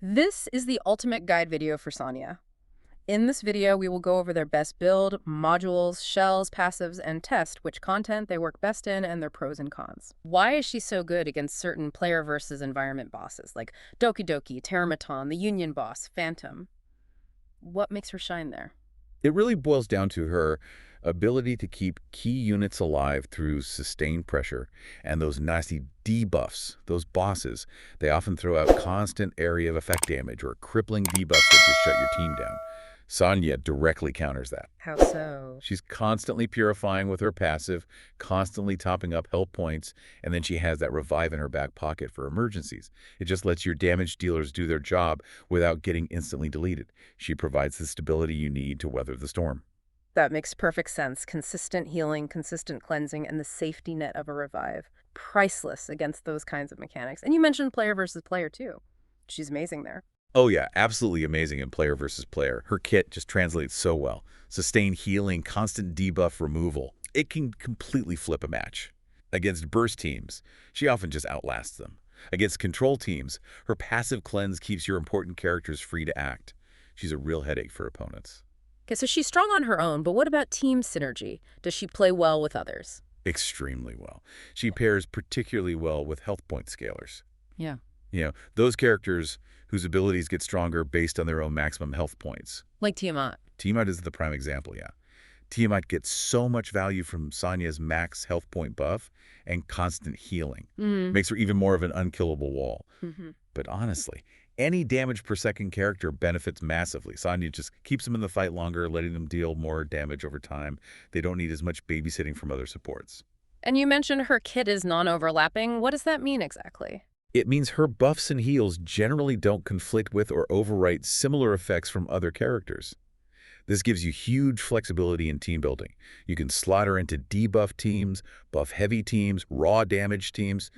This is the ultimate guide video for Sania. In this video, we will go over their best build, modules, shells, passives, and test which content they work best in and their pros and cons. Why is she so good against certain player versus environment bosses like DokiDoki, Terrormaton, the Union boss, Phantom? What makes her shine there? It really boils down to her ability to keep key units alive through sustained pressure and those nasty debuffs, those bosses. They often throw out constant area of effect damage or crippling debuffs that just shut your team down. Sania directly counters that. How so? She's constantly purifying with her passive, constantly topping up health points, and then she has that revive in her back pocket for emergencies. It just lets your damage dealers do their job without getting instantly deleted. She provides the stability you need to weather the storm. That makes perfect sense. Consistent healing, consistent cleansing, and the safety net of a revive. Priceless against those kinds of mechanics. And you mentioned player versus player, too. She's amazing there. Oh yeah, absolutely amazing in player versus player. Her kit just translates so well. Sustained healing, constant debuff removal. It can completely flip a match. Against burst teams, she often just outlasts them. Against control teams, her passive cleanse keeps your important characters free to act. She's a real headache for opponents. Okay, so she's strong on her own, but what about team synergy? Does she play well with others? Extremely well. She pairs particularly well with health point scalers. Yeah. Those characters whose abilities get stronger based on their own maximum health points. Like Tiamat. Tiamat is the prime example, yeah. Tiamat gets so much value from Sania's max health point buff and constant healing. Makes her even more of an unkillable wall. But honestly, any damage per second character benefits massively. Sania just keeps them in the fight longer, letting them deal more damage over time. They don't need as much babysitting from other supports. And you mentioned her kit is non-overlapping. What does that mean exactly? It means her buffs and heals generally don't conflict with or overwrite similar effects from other characters. This gives you huge flexibility in team building. You can slot her into debuff teams, buff-heavy teams, raw damage teams.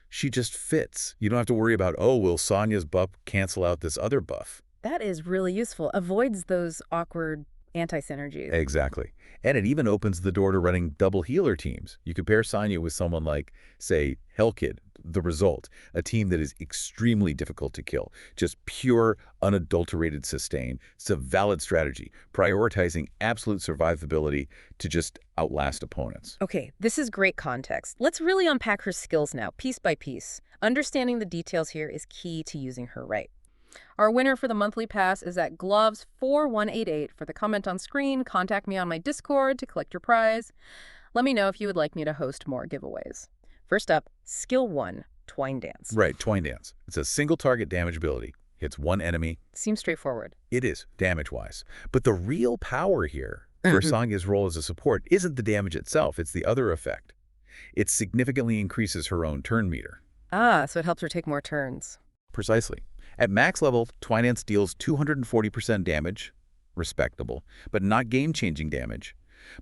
She just fits. You don't have to worry about, oh, will Sania's buff cancel out this other buff? That is really useful. Avoids those awkward anti-synergies. Exactly. And it even opens the door to running double healer teams. You could pair Sania with someone like, say, Hellkid, the result, a team that is extremely difficult to kill. Just pure, unadulterated sustain. It's a valid strategy, prioritizing absolute survivability to just outlast opponents. Okay, this is great context. Let's really unpack her skills now, piece by piece. Understanding the details here is key to using her right. Our winner for the monthly pass is at Gloves4188. For the comment on screen, contact me on my Discord to collect your prize. Let me know if you would like me to host more giveaways. First up, Skill 1, Twine Dance. Right, Twine Dance. It's a single target damage ability. Hits one enemy. Seems straightforward. It is, damage-wise. But the real power here for Sania's role as a support isn't the damage itself, it's the other effect. It significantly increases her own turn meter. Ah, so it helps her take more turns. Precisely. At max level, Twine Dance deals 240% damage, respectable, but not game-changing damage.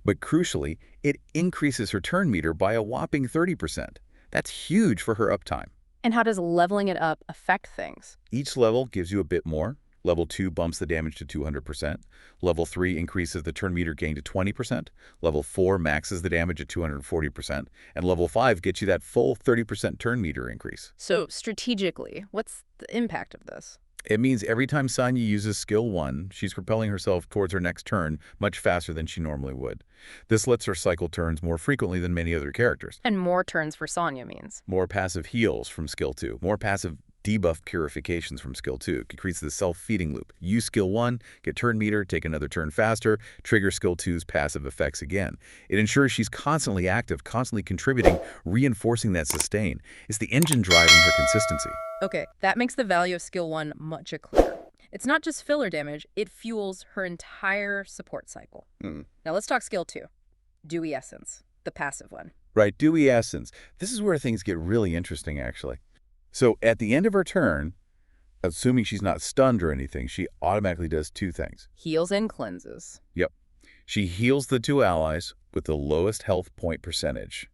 But crucially, it increases her turn meter by a whopping 30%. That's huge for her uptime. And how does leveling it up affect things? Each level gives you a bit more. Level 2 bumps the damage to 200%. Level 3 increases the turn meter gain to 20%. Level 4 maxes the damage at 240%. And Level 5 gets you that full 30% turn meter increase. So strategically, what's the impact of this? It means every time Sania uses Skill 1, she's propelling herself towards her next turn much faster than she normally would. This lets her cycle turns more frequently than many other characters. And more turns for Sania means? More passive heals from Skill 2. More passive debuff purifications from Skill 2. It creates the self-feeding loop. Use Skill 1, get turn meter, take another turn faster, trigger Skill 2's passive effects again. It ensures she's constantly active, constantly contributing, reinforcing that sustain. It's the engine driving her consistency. Okay, that makes the value of Skill 1 much clearer. It's not just filler damage, it fuels her entire support cycle. Now let's talk Skill 2, Dewy Essence, the passive one. Right, Dewy Essence. This is where things get really interesting, actually. So at the end of her turn, assuming she's not stunned or anything, she automatically does two things. Heals and cleanses. Yep. She heals the two allies with the lowest health point percentage.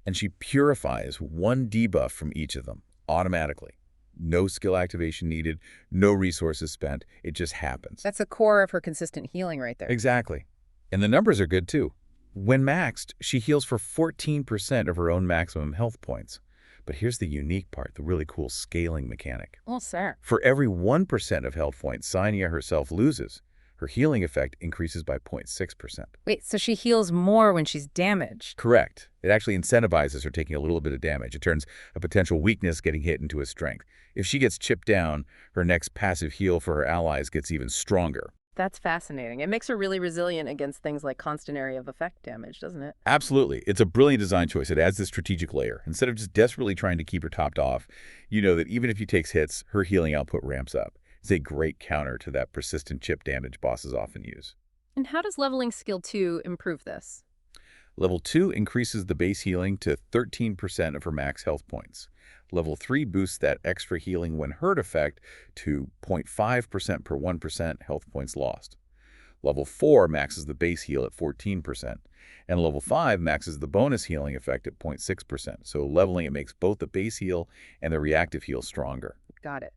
And she purifies one debuff from each of them automatically. No skill activation needed, no resources spent. It just happens. That's the core of her consistent healing right there. Exactly. And the numbers are good too. When maxed, she heals for 14% of her own maximum health points. But here's the unique part, the really cool scaling mechanic. Well, sir. For every 1% of health points Sania herself loses, her healing effect increases by 0.6%. Wait, so she heals more when she's damaged? Correct. It actually incentivizes her taking a little bit of damage. It turns a potential weakness getting hit into a strength. If she gets chipped down, her next passive heal for her allies gets even stronger. That's fascinating. It makes her really resilient against things like constant area of effect damage, doesn't it? Absolutely. It's a brilliant design choice. It adds this strategic layer. Instead of just desperately trying to keep her topped off, you know that even if she takes hits, her healing output ramps up. It's a great counter to that persistent chip damage bosses often use. And how does leveling skill 2 improve this? Level 2 increases the base healing to 13% of her max health points. Level 3 boosts that extra healing when hurt effect to 0.5% per 1% health points lost. Level 4 maxes the base heal at 14%, and level 5 maxes the bonus healing effect at 0.6%. So leveling it makes both the base heal and the reactive heal stronger. Got it.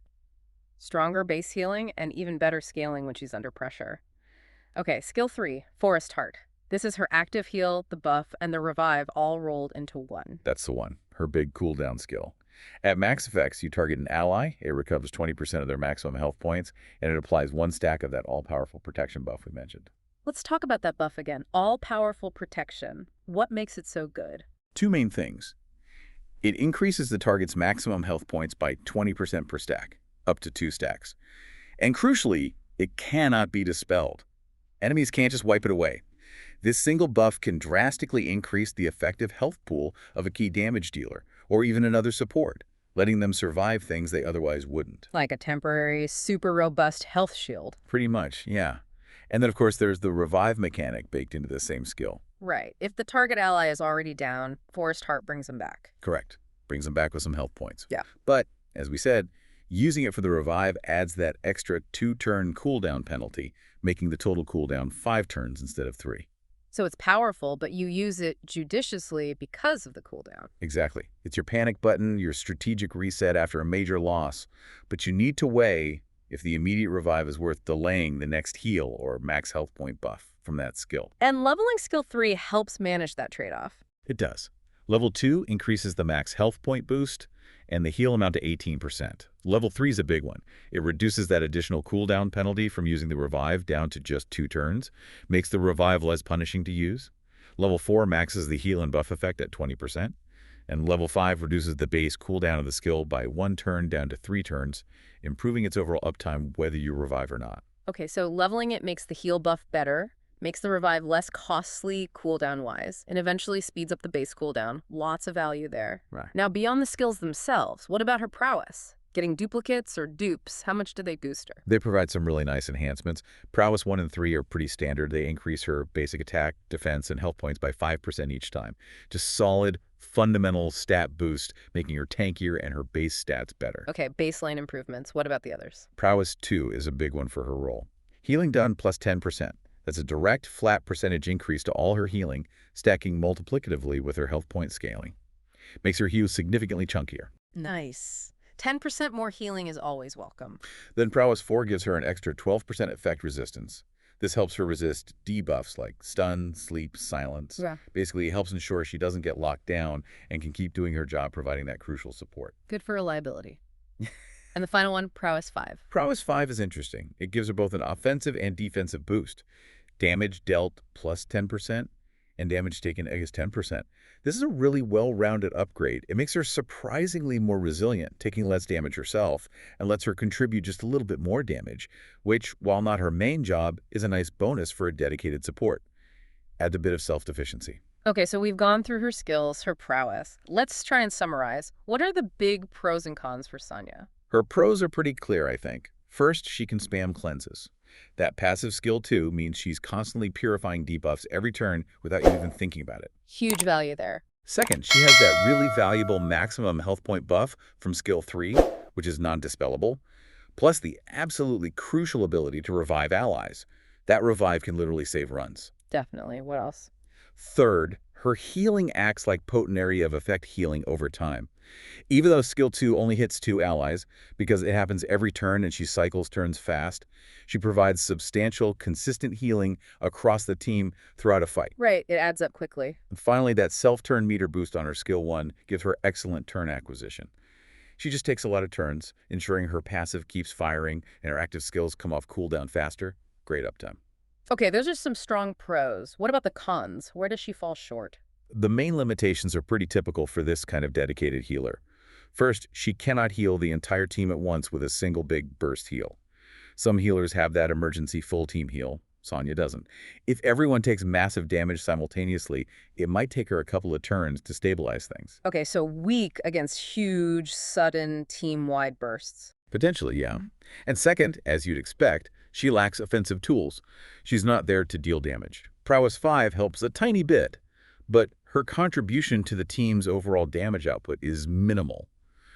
Stronger base healing and even better scaling when she's under pressure. Okay, skill 3, Forest Heart. This is her active heal, the buff, and the revive all rolled into one. That's the one, her big cooldown skill. At max effects, you target an ally, it recovers 20% of their maximum health points, and it applies 1 stack of that all-powerful protection buff we mentioned. Let's talk about that buff again. All-powerful protection. What makes it so good? 2 main things. It increases the target's maximum health points by 20% per stack, up to 2 stacks. And crucially, it cannot be dispelled. Enemies can't just wipe it away. This single buff can drastically increase the effective health pool of a key damage dealer, or even another support, letting them survive things they otherwise wouldn't. Like a temporary, super robust health shield. Pretty much, yeah. And then, of course, there's the revive mechanic baked into the same skill. Right. If the target ally is already down, Forest Heart brings them back. Correct. Brings them back with some health points. Yeah. But, as we said, using it for the revive adds that extra 2-turn cooldown penalty, making the total cooldown 5 turns instead of 3. So it's powerful, but you use it judiciously because of the cooldown. Exactly. It's your panic button, your strategic reset after a major loss. But you need to weigh if the immediate revive is worth delaying the next heal or max health point buff from that skill. And leveling skill 3 helps manage that trade-off. It does. Level 2 increases the max health point boost and the heal amount to 18%. Level 3 is a big one. It reduces that additional cooldown penalty from using the revive down to just 2 turns, makes the revive less punishing to use. Level 4 maxes the heal and buff effect at 20%, and level 5 reduces the base cooldown of the skill by 1 turn down to 3 turns, improving its overall uptime whether you revive or not. Okay, so leveling it makes the heal buff better, makes the revive less costly cooldown-wise, and eventually speeds up the base cooldown. Lots of value there. Right. Now, beyond the skills themselves, what about her prowess? Getting duplicates or dupes, how much do they boost her? They provide some really nice enhancements. Prowess 1 and 3 are pretty standard. They increase her basic attack, defense, and health points by 5% each time. Just solid, fundamental stat boost, making her tankier and her base stats better. Okay, baseline improvements. What about the others? Prowess 2 is a big one for her role. Healing done plus 10%. That's a direct, flat percentage increase to all her healing, stacking multiplicatively with her health point scaling. Makes her heal significantly chunkier. Nice. 10% more healing is always welcome. Then Prowess 4 gives her an extra 12% effect resistance. This helps her resist debuffs like stun, sleep, silence. Yeah. Basically, it helps ensure she doesn't get locked down and can keep doing her job providing that crucial support. Good for reliability. And the final one, Prowess 5. Prowess 5 is interesting. It gives her both an offensive and defensive boost. Damage dealt plus 10%, and damage taken is 10%. This is a really well-rounded upgrade. It makes her surprisingly more resilient, taking less damage herself, and lets her contribute just a little bit more damage, which, while not her main job, is a nice bonus for a dedicated support. Adds a bit of self-sufficiency. Okay, so we've gone through her skills, her prowess. Let's try and summarize. What are the big pros and cons for Sania? Her pros are pretty clear, I think. First, she can spam cleanses. That passive skill, too, means she's constantly purifying debuffs every turn without you even thinking about it. Huge value there. Second, she has that really valuable maximum health point buff from skill 3, which is non-dispellable, plus the absolutely crucial ability to revive allies. That revive can literally save runs. Definitely. What else? Third, Her healing acts like potent area of effect healing over time. Even though skill 2 only hits 2 allies, because it happens every turn and she cycles turns fast, she provides substantial, consistent healing across the team throughout a fight. Right, it adds up quickly. And finally, that self-turn meter boost on her skill 1 gives her excellent turn acquisition. She just takes a lot of turns, ensuring her passive keeps firing and her active skills come off cooldown faster. Great uptime. Okay, those are some strong pros. What about the cons? Where does she fall short? The main limitations are pretty typical for this kind of dedicated healer. First, she cannot heal the entire team at once with a single big burst heal. Some healers have that emergency full team heal. Sania doesn't. If everyone takes massive damage simultaneously, it might take her a couple of turns to stabilize things. Okay, so weak against huge, sudden, team-wide bursts. Potentially, yeah. And second, as you'd expect, she lacks offensive tools. She's not there to deal damage. Prowess 5 helps a tiny bit, but her contribution to the team's overall damage output is minimal.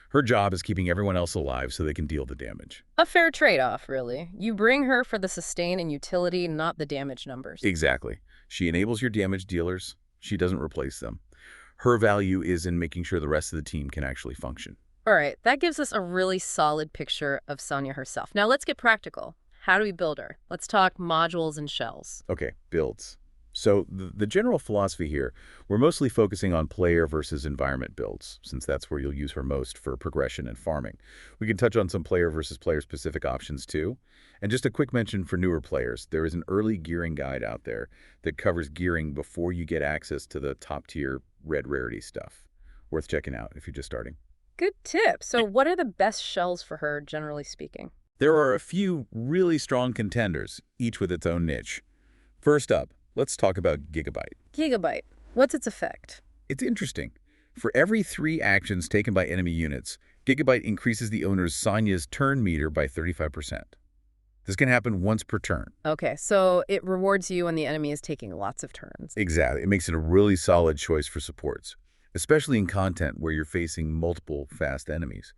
Her job is keeping everyone else alive so they can deal the damage. A fair trade-off, really. You bring her for the sustain and utility, not the damage numbers. Exactly. She enables your damage dealers. She doesn't replace them. Her value is in making sure the rest of the team can actually function. All right, that gives us a really solid picture of Sania herself. Now let's get practical. How do we build her? Let's talk modules and shells. Okay, builds. So the general philosophy here, we're mostly focusing on player versus environment builds, since that's where you'll use her most for progression and farming. We can touch on some player versus player-specific options too. And just a quick mention for newer players, there is an early gearing guide out there that covers gearing before you get access to the top-tier red rarity stuff. Worth checking out if you're just starting. Good tip. So what are the best shells for her, generally speaking? There are a few really strong contenders, each with its own niche. First up, let's talk about Gigabyte. Gigabyte. What's its effect? It's interesting. For every 3 actions taken by enemy units, Gigabyte increases the owner's Sania's turn meter by 35%. This can happen once per turn. Okay, so it rewards you when the enemy is taking lots of turns. Exactly. It makes it a really solid choice for supports, especially in content where you're facing multiple fast enemies.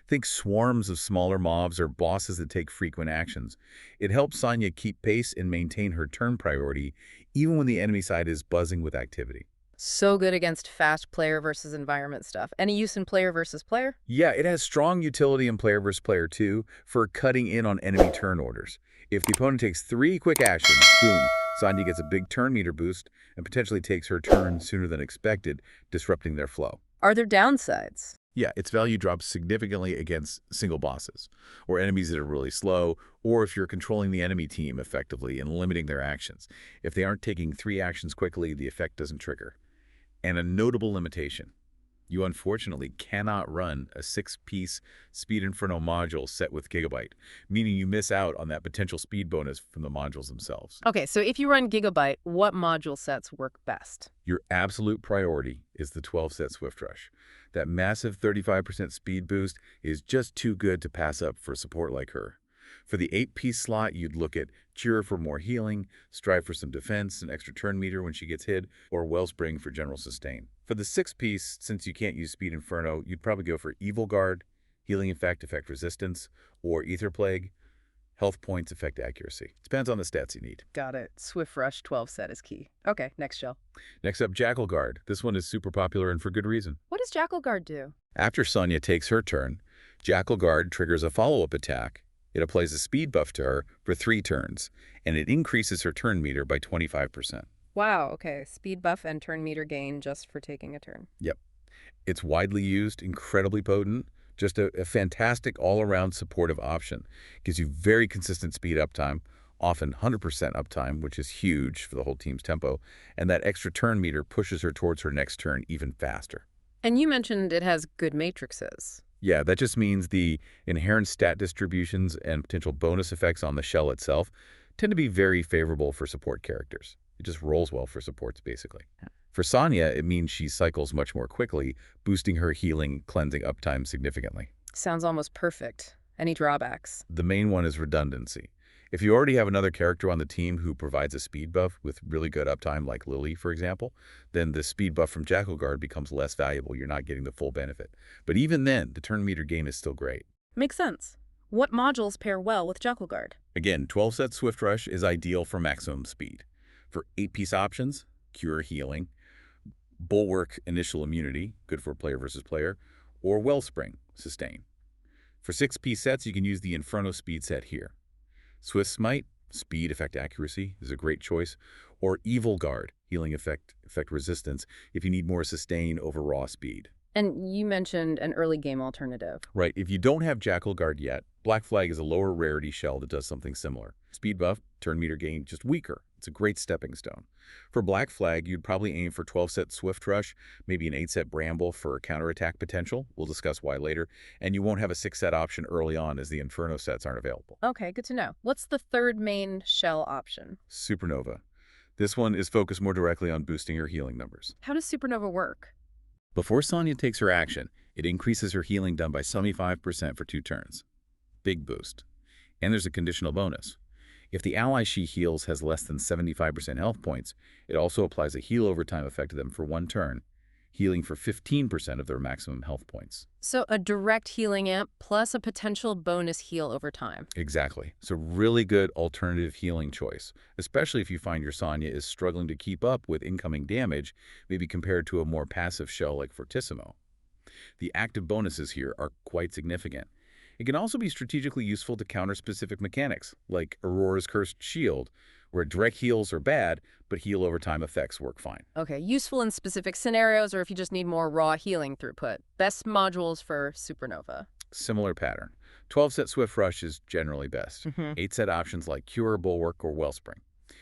Think swarms of smaller mobs or bosses that take frequent actions. It helps Sania keep pace and maintain her turn priority even when the enemy side is buzzing with activity. So good against fast player versus environment stuff. Any use in player versus player? Yeah, it has strong utility in player versus player too for cutting in on enemy turn orders. If the opponent takes 3 quick actions, boom, Sania gets a big turn meter boost and potentially takes her turn sooner than expected, disrupting their flow. Are there downsides? Yeah, its value drops significantly against single bosses, or enemies that are really slow, or if you're controlling the enemy team effectively and limiting their actions. If they aren't taking 3 actions quickly, the effect doesn't trigger. And a notable limitation. You unfortunately cannot run a 6-piece Speed Inferno module set with Gigabyte, meaning you miss out on that potential speed bonus from the modules themselves. Okay, so if you run Gigabyte, what module sets work best? Your absolute priority is the 12-set Swift Rush. That massive 35% speed boost is just too good to pass up for support like her. For the 8-piece slot, you'd look at Cure for more healing, Strive for some defense, an extra turn meter when she gets hit, or Wellspring for general sustain. For the 6-piece, since you can't use Speed Inferno, you'd probably go for Evil Guard, Healing Effect, Effect Resistance, or Ether Plague, Health Points, Effect Accuracy. Depends on the stats you need. Got it. Swift Rush 12 set is key. Okay, next shell. Next up, Jackal Guard. This one is super popular and for good reason. What does Jackal Guard do? After Sania takes her turn, Jackal Guard triggers a follow-up attack. It applies a speed buff to her for 3 turns, and it increases her turn meter by 25%. Wow, okay. Speed buff and turn meter gain just for taking a turn. Yep. It's widely used, incredibly potent, just a fantastic all-around supportive option. Gives you very consistent speed uptime, often 100% uptime, which is huge for the whole team's tempo, and that extra turn meter pushes her towards her next turn even faster. And you mentioned it has good matrices. Yeah, that just means the inherent stat distributions and potential bonus effects on the shell itself tend to be very favorable for support characters. It just rolls well for supports, basically. For Sania, it means she cycles much more quickly, boosting her healing, cleansing uptime significantly. Sounds almost perfect. Any drawbacks? The main one is redundancy. If you already have another character on the team who provides a speed buff with really good uptime, like Lily, for example, then the speed buff from Jackal Guard becomes less valuable. You're not getting the full benefit. But even then, the turn meter gain is still great. Makes sense. What modules pair well with Jackal Guard? Again, 12-set Swift Rush is ideal for maximum speed. For 8-piece options, Cure Healing, Bulwark Initial Immunity, good for player versus player, or Wellspring, Sustain. For 6-piece sets, you can use the Inferno Speed set here. Swift Smite, Speed Effect Accuracy, is a great choice, or Evil Guard, Healing Effect Resistance, if you need more sustain over raw speed. And you mentioned an early game alternative. Right, if you don't have Jackal Guard yet, Black Flag is a lower rarity shell that does something similar. Speed buff, turn meter gain, just weaker. It's a great stepping stone. For Black Flag, you'd probably aim for 12-set Swift Rush, maybe an 8-set Bramble for counterattack potential. We'll discuss why later. And you won't have a 6-set option early on as the Inferno sets aren't available. Okay, good to know. What's the third main shell option? Supernova. This one is focused more directly on boosting her healing numbers. How does Supernova work? Before Sania takes her action, it increases her healing done by 75% for 2 turns. Big boost. And there's a conditional bonus. If the ally she heals has less than 75% health points, it also applies a heal over time effect to them for 1 turn, healing for 15% of their maximum health points. So a direct healing amp plus a potential bonus heal over time. Exactly. It's a really good alternative healing choice, especially if you find your Sania is struggling to keep up with incoming damage, maybe compared to a more passive shell like Fortissimo. The active bonuses here are quite significant. It can also be strategically useful to counter specific mechanics, like Aurora's Cursed Shield, where direct heals are bad, but heal over time effects work fine. Okay, useful in specific scenarios or if you just need more raw healing throughput. Best modules for Supernova. Similar pattern. 12-set Swift Rush is generally best. 8-set options like Cure, Bulwark, or Wellspring.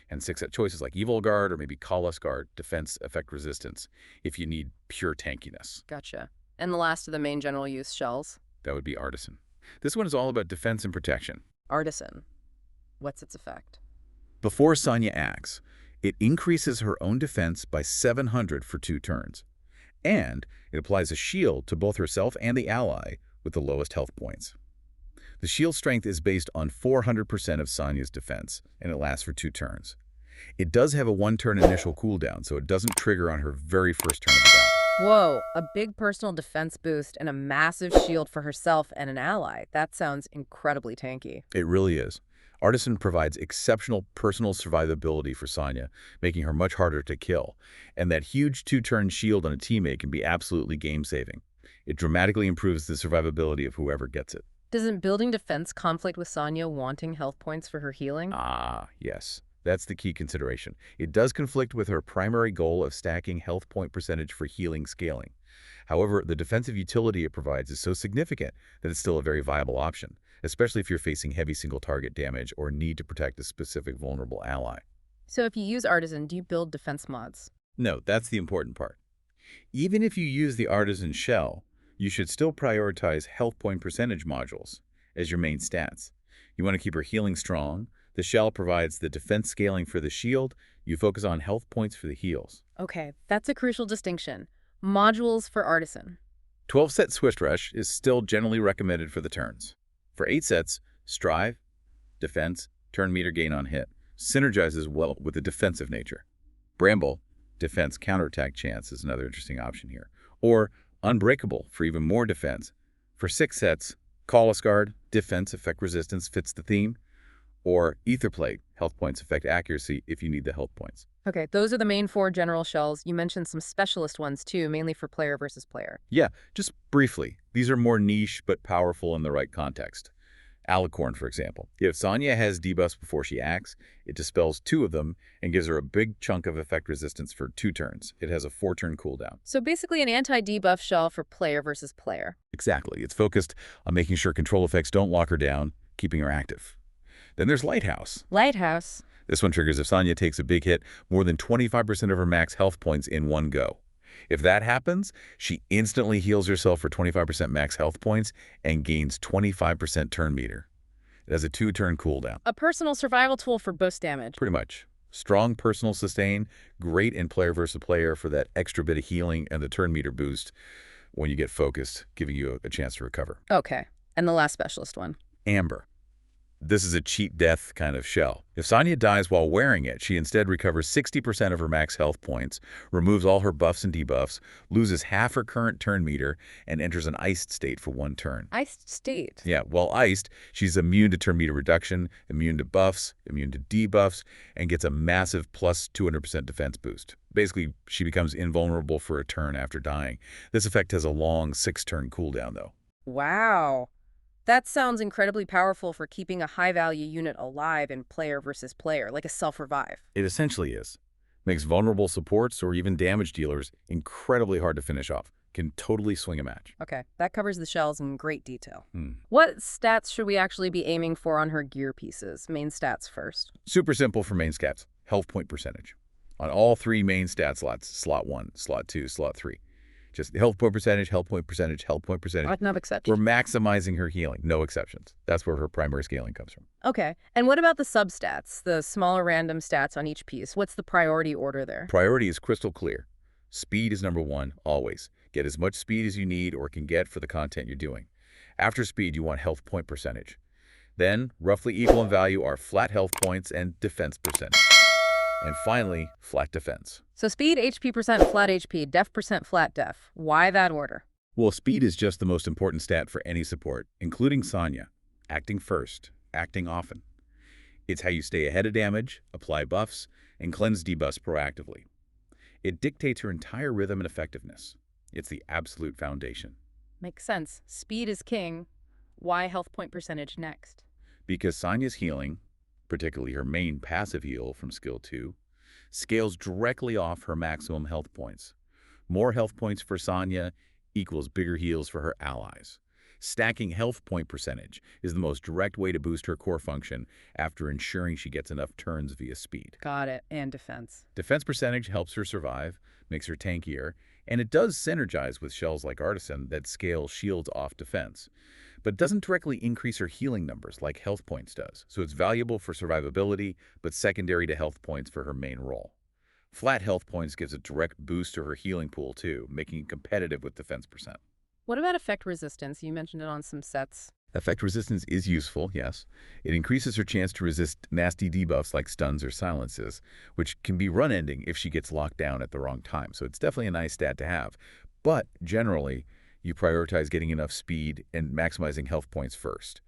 And 6-set choices like Evil Guard or maybe Callous Guard, Defense Effect Resistance, if you need pure tankiness. Gotcha. And the last of the main general use shells? That would be Artisan. This one is all about defense and protection. Artisan. What's its effect? Before Sania acts, it increases her own defense by 700 for 2 turns. And it applies a shield to both herself and the ally with the lowest health points. The shield strength is based on 400% of Sania's defense, and it lasts for 2 turns. It does have a 1-turn initial cooldown, so it doesn't trigger on her very first turn of the battle. Whoa, a big personal defense boost and a massive shield for herself and an ally. That sounds incredibly tanky. It really is. Artisan provides exceptional personal survivability for Sania, making her much harder to kill. And that huge 2-turn shield on a teammate can be absolutely game-saving. It dramatically improves the survivability of whoever gets it. Doesn't building defense conflict with Sania wanting health points for her healing? Ah, yes. That's the key consideration. It does conflict with her primary goal of stacking health point percentage for healing scaling. However, the defensive utility it provides is so significant that it's still a very viable option, especially if you're facing heavy single-target damage or need to protect a specific vulnerable ally. So if you use Artisan, do you build defense mods? No, that's the important part. Even if you use the Artisan shell, you should still prioritize health point percentage modules as your main stats. You want to keep her healing strong. The shell provides the defense scaling for the shield. You focus on health points for the heals. Okay, that's a crucial distinction. Modules for Artisan. 12-set Swift Rush is still generally recommended for the turns. For 8 sets, Strive, Defense, turn meter gain on hit, synergizes well with the defensive nature. Bramble, Defense counterattack chance is another interesting option here. Or Unbreakable for even more defense. For 6 sets, Callous Guard, Defense effect resistance fits the theme. Or Ether Plague, health points affect accuracy if you need the health points. Okay, those are the main 4 general shells. You mentioned some specialist ones too, mainly for player versus player. Yeah, just briefly. These are more niche but powerful in the right context. Alicorn, for example. If Sania has debuffs before she acts, it dispels 2 of them and gives her a big chunk of effect resistance for 2 turns. It has a 4-turn cooldown. So basically an anti-debuff shell for player versus player. Exactly. It's focused on making sure control effects don't lock her down, keeping her active. Then there's Lighthouse. Lighthouse. This one triggers if Sania takes a big hit, more than 25% of her max health points in one go. If that happens, she instantly heals herself for 25% max health points and gains 25% turn meter. It has a 2-turn cooldown. A personal survival tool for boost damage. Pretty much. Strong personal sustain, great in player versus player for that extra bit of healing and the turn meter boost when you get focused, giving you a chance to recover. Okay, and the last specialist one. Amber. This is a cheat death kind of shell. If Sania dies while wearing it, she instead recovers 60% of her max health points, removes all her buffs and debuffs, loses half her current turn meter, and enters an iced state for 1 turn. Iced state? Yeah, while iced, she's immune to turn meter reduction, immune to buffs, immune to debuffs, and gets a massive plus 200% defense boost. Basically, she becomes invulnerable for a turn after dying. This effect has a long 6-turn cooldown, though. Wow. That sounds incredibly powerful for keeping a high-value unit alive in player versus player, like a self-revive. It essentially is. Makes vulnerable supports or even damage dealers incredibly hard to finish off. Can totally swing a match. Okay, that covers the shells in great detail. What stats should we actually be aiming for on her gear pieces? Main stats first. Super simple for main stats. Health point percentage. On all 3 main stat slots, slot 1, slot 2, slot 3. Just health point percentage, health point percentage, health point percentage. No exceptions. We're maximizing her healing. No exceptions. That's where her primary scaling comes from. Okay. And what about the substats, the smaller random stats on each piece? What's the priority order there? Priority is crystal clear. Speed is number 1, always. Get as much speed as you need or can get for the content you're doing. After speed, you want health point percentage. Then, roughly equal in value are flat health points and defense percentage. And finally, flat defense. So speed, HP percent, flat HP, def percent, flat def. Why that order? Well, speed is just the most important stat for any support, including Sania. Acting first, acting often. It's how you stay ahead of damage, apply buffs, and cleanse debuffs proactively. It dictates her entire rhythm and effectiveness. It's the absolute foundation. Makes sense. Speed is king. Why health point percentage next? Because Sania's healing, particularly her main passive heal from skill 2, scales directly off her maximum health points. More health points for Sania equals bigger heals for her allies. Stacking health point percentage is the most direct way to boost her core function after ensuring she gets enough turns via speed. Got it. And defense. Defense percentage helps her survive, makes her tankier, and it does synergize with shells like Artisan that scale shields off defense. But it doesn't directly increase her healing numbers like health points does, so it's valuable for survivability, but secondary to health points for her main role. Flat health points gives a direct boost to her healing pool too, making it competitive with defense percent. What about effect resistance? You mentioned it on some sets. Effect resistance is useful, yes. It increases her chance to resist nasty debuffs like stuns or silences, which can be run-ending if she gets locked down at the wrong time, so it's definitely a nice stat to have. But generally, you prioritize getting enough speed and maximizing health points first.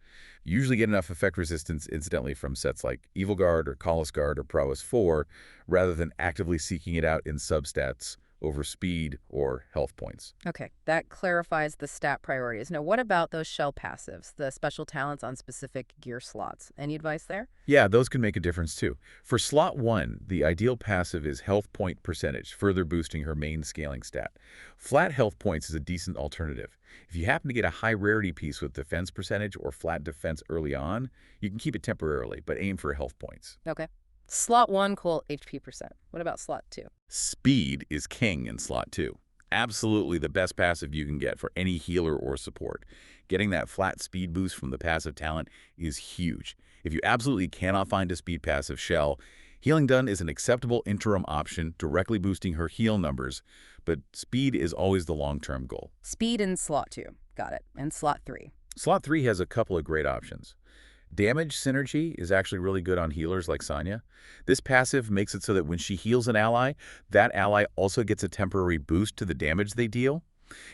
You usually get enough effect resistance incidentally from sets like Evil Guard or Collis Guard or Prowess 4, rather than actively seeking it out in substats over speed or health points. Okay, that clarifies the stat priorities. Now, what about those shell passives, the special talents on specific gear slots? Any advice there? Yeah, those can make a difference too. For slot 1, the ideal passive is health point percentage, further boosting her main scaling stat. Flat health points is a decent alternative. If you happen to get a high rarity piece with defense percentage or flat defense early on, you can keep it temporarily, but aim for health points. Okay. Slot 1, cool, HP percent. What about slot 2? Speed is king in slot 2. Absolutely the best passive you can get for any healer or support. Getting that flat speed boost from the passive talent is huge. If you absolutely cannot find a speed passive shell, Healing Done is an acceptable interim option, directly boosting her heal numbers, but speed is always the long-term goal. Speed in slot 2. Got it. And slot 3? Slot 3 has a couple of great options. Damage synergy is actually really good on healers like Sania. This passive makes it so that when she heals an ally, that ally also gets a temporary boost to the damage they deal.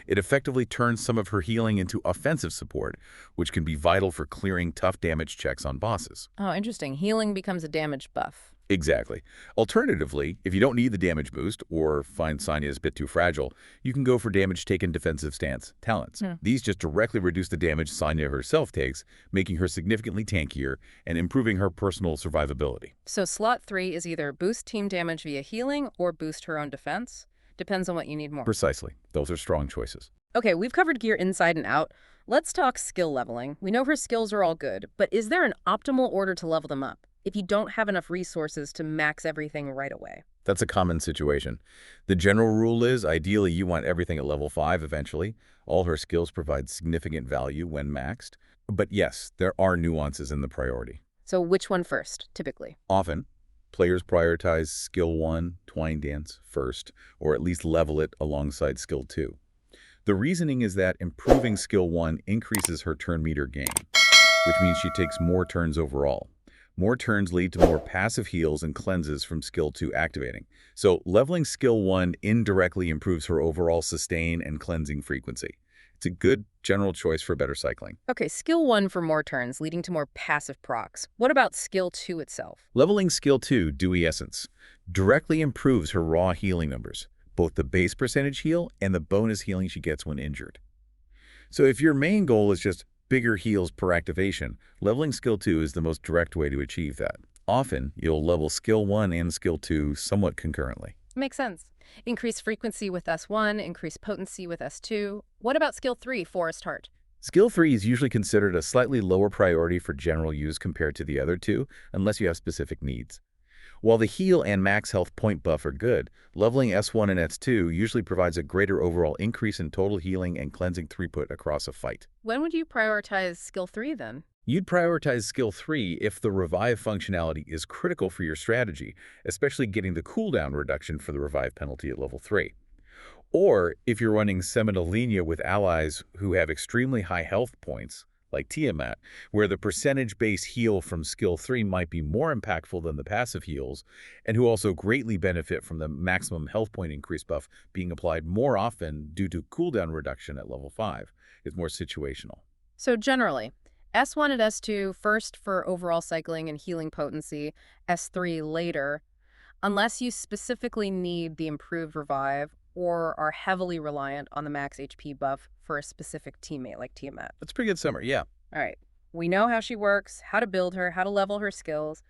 It effectively turns some of her healing into offensive support, which can be vital for clearing tough damage checks on bosses. Oh, interesting. Healing becomes a damage buff. Exactly. Alternatively, if you don't need the damage boost or find Sania's a bit too fragile, you can go for damage taken defensive stance talents. These just directly reduce the damage Sania herself takes, making her significantly tankier and improving her personal survivability. So slot 3 is either boost team damage via healing or boost her own defense. Depends on what you need more. Precisely. Those are strong choices. Okay, we've covered gear inside and out. Let's talk skill leveling. We know her skills are all good, but is there an optimal order to level them up if you don't have enough resources to max everything right away? That's a common situation. The general rule is, ideally, you want everything at level 5 eventually. All her skills provide significant value when maxed. But yes, there are nuances in the priority. So which one first, typically? Often, players prioritize Skill 1, Twine Dance, first, or at least level it alongside Skill 2. The reasoning is that improving Skill 1 increases her turn meter gain. which means she takes more turns overall. More turns lead to more passive heals and cleanses from skill 2 activating. So leveling skill 1 indirectly improves her overall sustain and cleansing frequency. It's a good general choice for better cycling. Okay, skill 1 for more turns, leading to more passive procs. What about skill 2 itself? Leveling skill 2, Dewy Essence, directly improves her raw healing numbers, both the base percentage heal and the bonus healing she gets when injured. So if your main goal is just bigger heals per activation, leveling skill 2 is the most direct way to achieve that. Often, you'll level skill 1 and skill 2 somewhat concurrently. Makes sense. Increase frequency with S1, increase potency with S2. What about skill 3, Forest Heart? Skill 3 is usually considered a slightly lower priority for general use compared to the other two, unless you have specific needs. While the heal and max health point buff are good, leveling S1 and S2 usually provides a greater overall increase in total healing and cleansing throughput across a fight. When would you prioritize skill 3 then? You'd prioritize skill 3 if the revive functionality is critical for your strategy, especially getting the cooldown reduction for the revive penalty at level 3. Or if you're running Seminal Linia with allies who have extremely high health points, like Tiamat, where the percentage base heal from skill 3 might be more impactful than the passive heals, and who also greatly benefit from the maximum health point increase buff being applied more often due to cooldown reduction at level 5. It's more situational. So generally, S1 and S2 first for overall cycling and healing potency, S3 later, unless you specifically need the improved revive or are heavily reliant on the max HP buff for a specific teammate like Tiamat. That's a pretty good summary, yeah. All right, we know how she works, how to build her, how to level her skills.